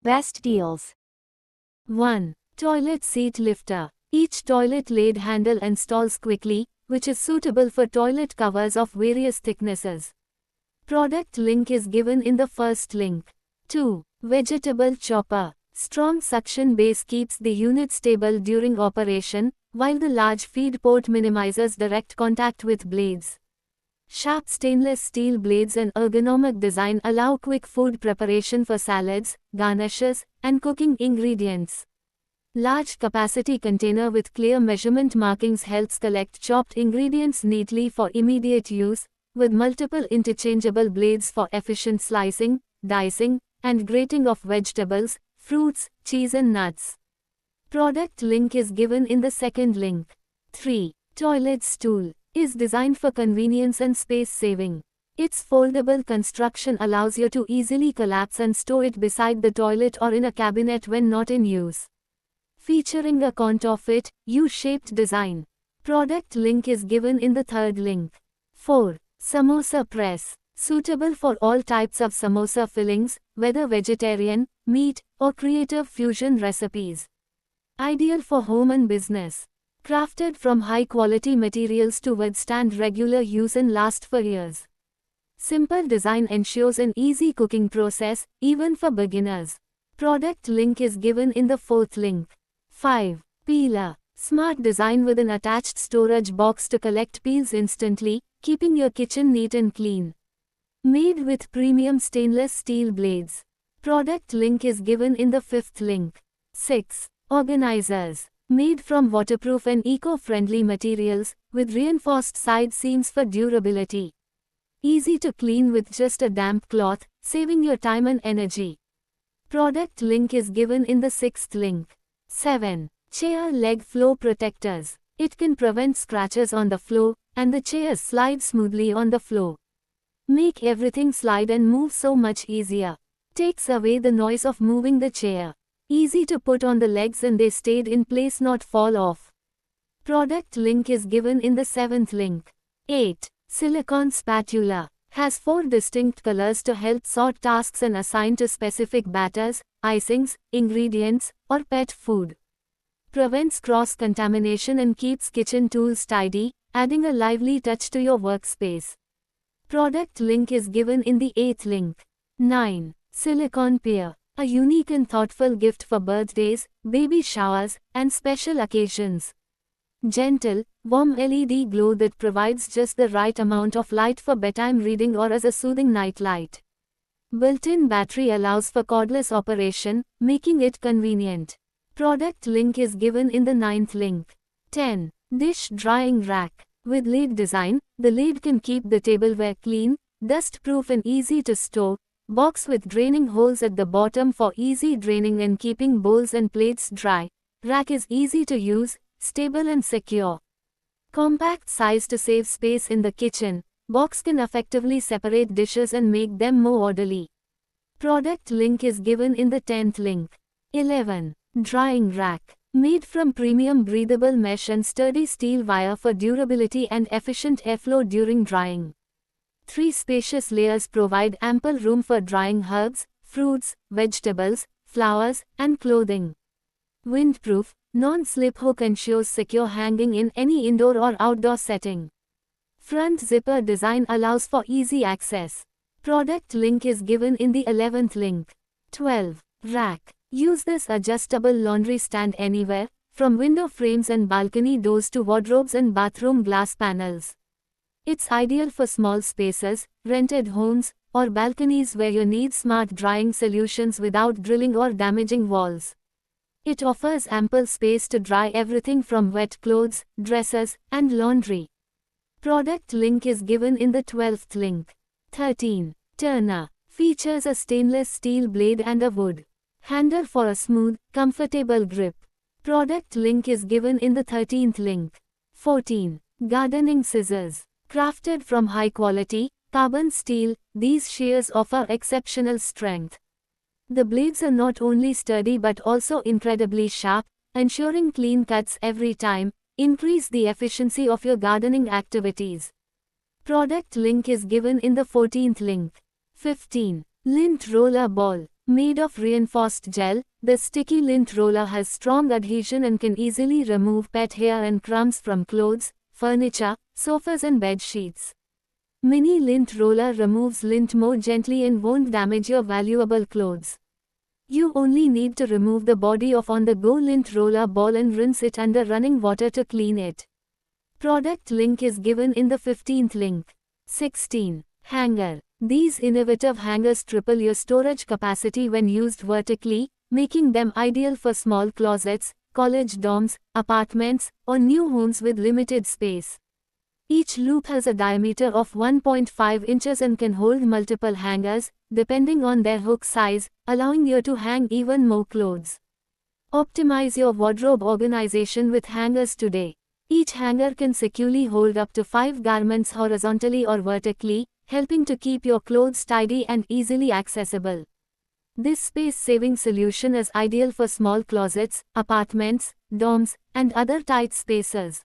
Best deals. 1. Toilet seat lifter. Each toilet lid handle installs quickly, which is suitable for toilet covers of various thicknesses. Product link is given in the first link. 2. Vegetable chopper. Strong suction base keeps the unit stable during operation, while the large feed port minimizes direct contact with blades. Sharp stainless steel blades and ergonomic design allow quick food preparation for salads, garnishes, and cooking ingredients. Large capacity container with clear measurement markings helps collect chopped ingredients neatly for immediate use, with multiple interchangeable blades for efficient slicing, dicing, and grating of vegetables, fruits, cheese and nuts. Product link is given in the second link. 3. Toilet stool. Is designed for convenience and space saving. Its foldable construction allows you to easily collapse and store it beside the toilet or in a cabinet when not in use. Featuring a contour fit, U-shaped design. Product link is given in the third link. 4. Samosa press. Suitable for all types of samosa fillings, whether vegetarian, meat, or creative fusion recipes. Ideal for home and business. Crafted from high-quality materials to withstand regular use and last for years. Simple design ensures an easy cooking process, even for beginners. Product link is given in the fourth link. 5. Peeler. Smart design with an attached storage box to collect peels instantly, keeping your kitchen neat and clean. Made with premium stainless steel blades. Product link is given in the fifth link. 6. Organizers. Made from waterproof and eco-friendly materials, with reinforced side seams for durability. Easy to clean with just a damp cloth, saving your time and energy. Product link is given in the sixth link. 7. Chair leg flow protectors. It can prevent scratches on the floor, and the chairs slide smoothly on the floor. Make everything slide and move so much easier. Takes away the noise of moving the chair. Easy to put on the legs and they stayed in place, not fall off. Product link is given in the seventh link. 8. Silicone spatula. Has 4 distinct colors to help sort tasks and assign to specific batters, icings, ingredients, or pet food. Prevents cross-contamination and keeps kitchen tools tidy, adding a lively touch to your workspace. Product link is given in the 8th link. 9. Silicone pear. A unique and thoughtful gift for birthdays, baby showers, and special occasions. Gentle, warm LED glow that provides just the right amount of light for bedtime reading or as a soothing night light. Built-in battery allows for cordless operation, making it convenient. Product link is given in the 9th link. 10. Dish drying rack. With lid design, the lid can keep the tableware clean, dust-proof and easy to store. Box with draining holes at the bottom for easy draining and keeping bowls and plates dry. Rack is easy to use, stable and secure. Compact size to save space in the kitchen. Box can effectively separate dishes and make them more orderly. Product link is given in the 10th link. 11. Drying rack. Made from premium breathable mesh and sturdy steel wire for durability and efficient airflow during drying. 3 spacious layers provide ample room for drying herbs, fruits, vegetables, flowers, and clothing. Windproof, non-slip hook ensures secure hanging in any indoor or outdoor setting. Front zipper design allows for easy access. Product link is given in the 11th link. 12. Rack. Use this adjustable laundry stand anywhere, from window frames and balcony doors to wardrobes and bathroom glass panels. It's ideal for small spaces, rented homes, or balconies where you need smart drying solutions without drilling or damaging walls. It offers ample space to dry everything from wet clothes, dresses, and laundry. Product link is given in the 12th link. 13. Turner. Features a stainless steel blade and a wood handle for a smooth, comfortable grip. Product link is given in the 13th link. 14. Gardening scissors. Crafted from high-quality, carbon steel, these shears offer exceptional strength. The blades are not only sturdy but also incredibly sharp, ensuring clean cuts every time. Increase the efficiency of your gardening activities. Product link is given in the 14th link. 15. Lint roller ball. Made of reinforced gel, the sticky lint roller has strong adhesion and can easily remove pet hair and crumbs from clothes, furniture, sofas and bed sheets. Mini lint roller removes lint more gently and won't damage your valuable clothes. You only need to remove the body of on-the-go lint roller ball and rinse it under running water to clean it. Product link is given in the 15th link. 16. Hanger. These innovative hangers triple your storage capacity when used vertically, making them ideal for small closets, college dorms, apartments, or new homes with limited space. Each loop has a diameter of 1.5 inches and can hold multiple hangers, depending on their hook size, allowing you to hang even more clothes. Optimize your wardrobe organization with hangers today. Each hanger can securely hold up to 5 garments horizontally or vertically, helping to keep your clothes tidy and easily accessible. This space-saving solution is ideal for small closets, apartments, dorms, and other tight spaces.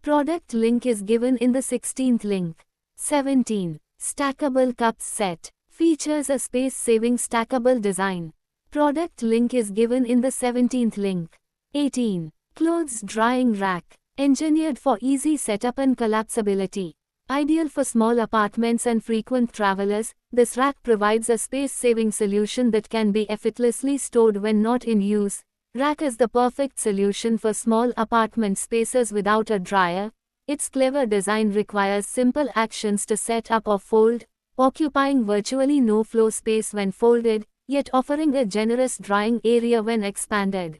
Product link is given in the 16th link. 17. Stackable Cups Set. Features a space-saving stackable design. Product link is given in the 17th link. 18. Clothes Drying Rack. Engineered for easy setup and collapsibility. Ideal for small apartments and frequent travelers, this rack provides a space-saving solution that can be effortlessly stored when not in use. Rack is the perfect solution for small apartment spaces without a dryer. Its clever design requires simple actions to set up or fold, occupying virtually no floor space when folded, yet offering a generous drying area when expanded.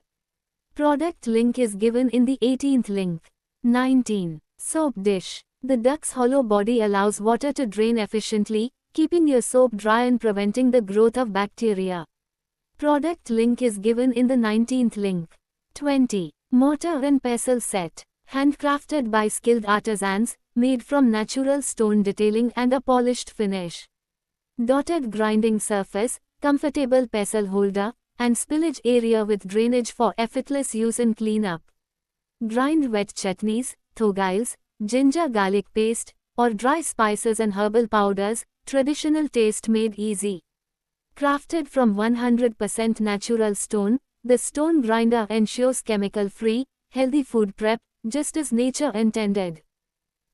Product link is given in the 18th link. 19. Soap Dish. The duck's hollow body allows water to drain efficiently, keeping your soap dry and preventing the growth of bacteria. Product link is given in the 19th link. 20. Mortar and Pestle Set. Handcrafted by skilled artisans, made from natural stone detailing and a polished finish. Dotted grinding surface, comfortable pestle holder, and spillage area with drainage for effortless use and cleanup. Grind wet chutneys, thogiles, ginger garlic paste, or dry spices and herbal powders, traditional taste made easy. Crafted from 100% natural stone, the stone grinder ensures chemical-free, healthy food prep, just as nature intended.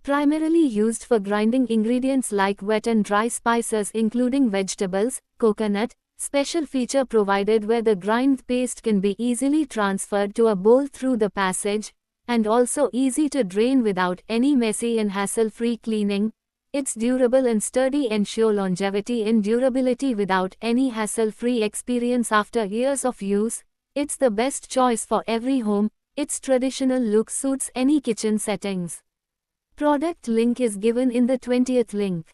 Primarily used for grinding ingredients like wet and dry spices including vegetables, coconut, special feature provided where the grind paste can be easily transferred to a bowl through the passage, and also easy to drain without any messy and hassle-free cleaning. Its durable and sturdy ensure longevity and durability without any hassle-free experience after years of use. It's the best choice for every home. Its traditional look suits any kitchen settings. Product link is given in the 20th link.